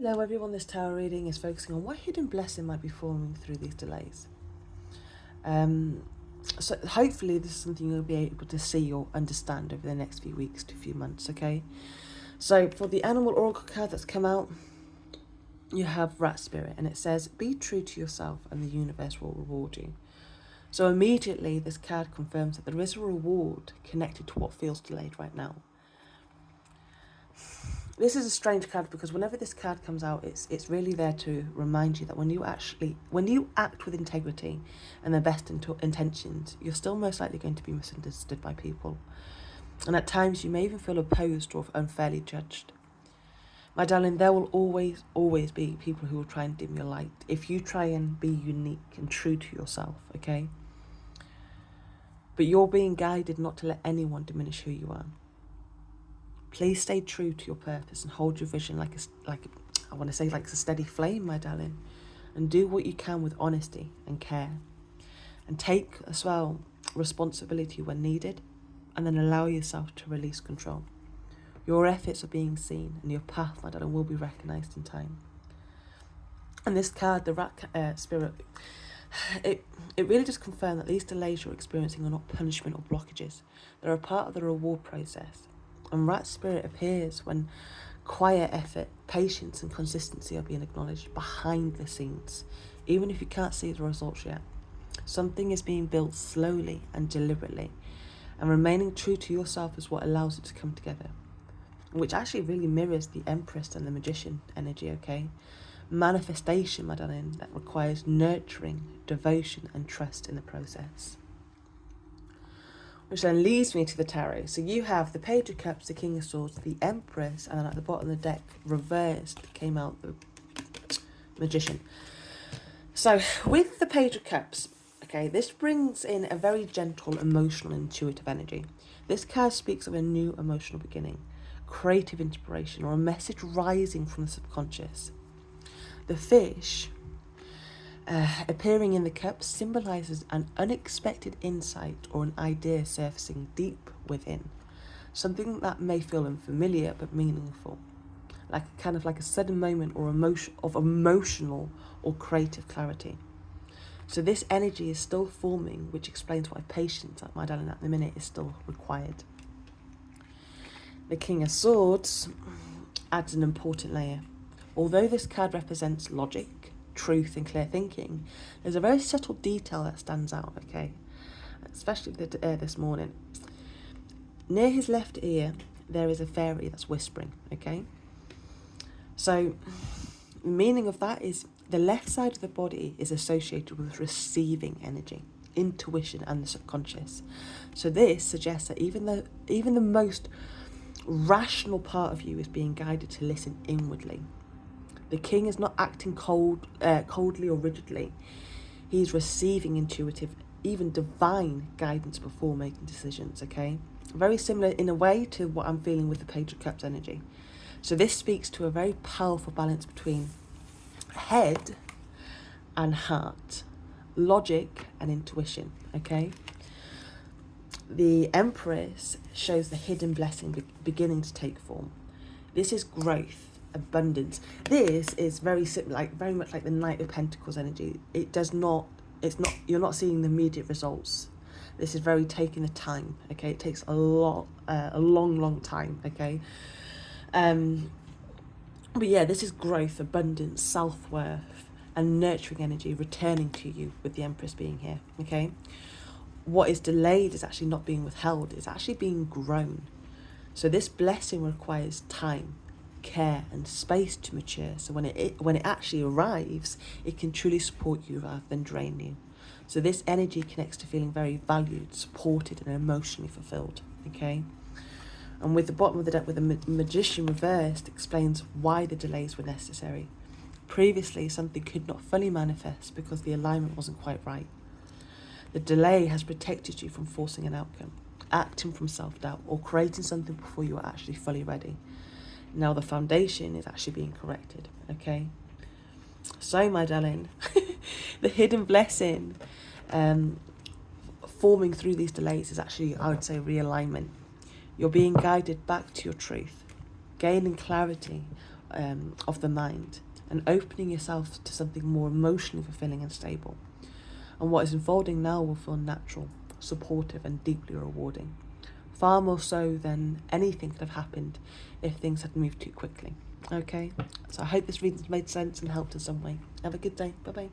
Hello everyone, this tarot reading is focusing on what hidden blessing might be forming through these delays. So hopefully this is something you'll be able to see or understand over the next few weeks to few months, okay? So for the animal oracle card that's come out, you have Rat Spirit, and it says, be true to yourself and the universe will reward you. So immediately this card confirms that there is a reward connected to what feels delayed right now. This is a strange card because whenever this card comes out, it's really there to remind you that when you act with integrity and the best intentions, you're still most likely going to be misunderstood by people. And at times you may even feel opposed or unfairly judged. My darling, there will always be people who will try and dim your light if you try and be unique and true to yourself, okay? But you're being guided not to let anyone diminish who you are. Please stay true to your purpose and hold your vision like a steady flame, my darling. And do what you can with honesty and care. And take as well responsibility when needed, and then allow yourself to release control. Your efforts are being seen, and your path, my darling, will be recognised in time. And this card, the Rat Spirit, it really just confirmed that these delays you're experiencing are not punishment or blockages. They're a part of the reward process. And Rat Spirit appears when quiet effort, patience and consistency are being acknowledged behind the scenes, even if you can't see the results yet. Something is being built slowly and deliberately, and remaining true to yourself is what allows it to come together, which actually really mirrors the Empress and the Magician energy, okay? Manifestation, my darling, that requires nurturing, devotion and trust in the process. Which then leads me to the tarot. So you have the Page of Cups, the King of Swords, the Empress, and then at the bottom of the deck, reversed, came out the Magician. So with the Page of Cups, okay, this brings in a very gentle, emotional, intuitive energy. This card speaks of a new emotional beginning, creative inspiration, or a message rising from the subconscious. The fish appearing in the cup symbolises an unexpected insight or an idea surfacing deep within. Something that may feel unfamiliar but meaningful. Like a sudden moment or emotional or creative clarity. So this energy is still forming, which explains why patience, my darling, at the minute is still required. The King of Swords adds an important layer. Although this card represents logic, truth and clear thinking, there's a very subtle detail that stands out, okay? Especially this morning. Near his left ear, there is a fairy that's whispering, okay? So, the meaning of that is the left side of the body is associated with receiving energy, intuition and the subconscious. So this suggests that even the most rational part of you is being guided to listen inwardly. The king is not acting coldly or rigidly. He's receiving intuitive, even divine guidance before making decisions, okay? Very similar in a way to what I'm feeling with the Page of Cups energy. So this speaks to a very powerful balance between head and heart, logic and intuition, okay? The Empress shows the hidden blessing beginning to take form. This is growth, abundance. This is very much like the Knight of Pentacles energy. You're not seeing the immediate results. This is very taking the time, okay? It takes a long time, okay? But yeah, this is growth, abundance, self-worth and nurturing energy returning to you with the Empress being here, okay? What is delayed is actually not being withheld, it's actually being grown. So this blessing requires time, care and space to mature. So when it actually arrives, it can truly support you rather than drain you. So this energy connects to feeling very valued, supported and emotionally fulfilled, okay? And with the bottom of the deck with the Magician reversed explains why the delays were necessary. Previously, something could not fully manifest because the alignment wasn't quite right. The delay has protected you from forcing an outcome, acting from self-doubt or creating something before you are actually fully ready. Now the foundation is actually being corrected, okay? So, my darling, the hidden blessing forming through these delays is actually, I would say, realignment. You're being guided back to your truth, gaining clarity of the mind, and opening yourself to something more emotionally fulfilling and stable. And what is unfolding now will feel natural, supportive, and deeply rewarding. Far more so than anything could have happened if things had moved too quickly. Okay? So I hope this reading's made sense and helped in some way. Have a good day. Bye-bye.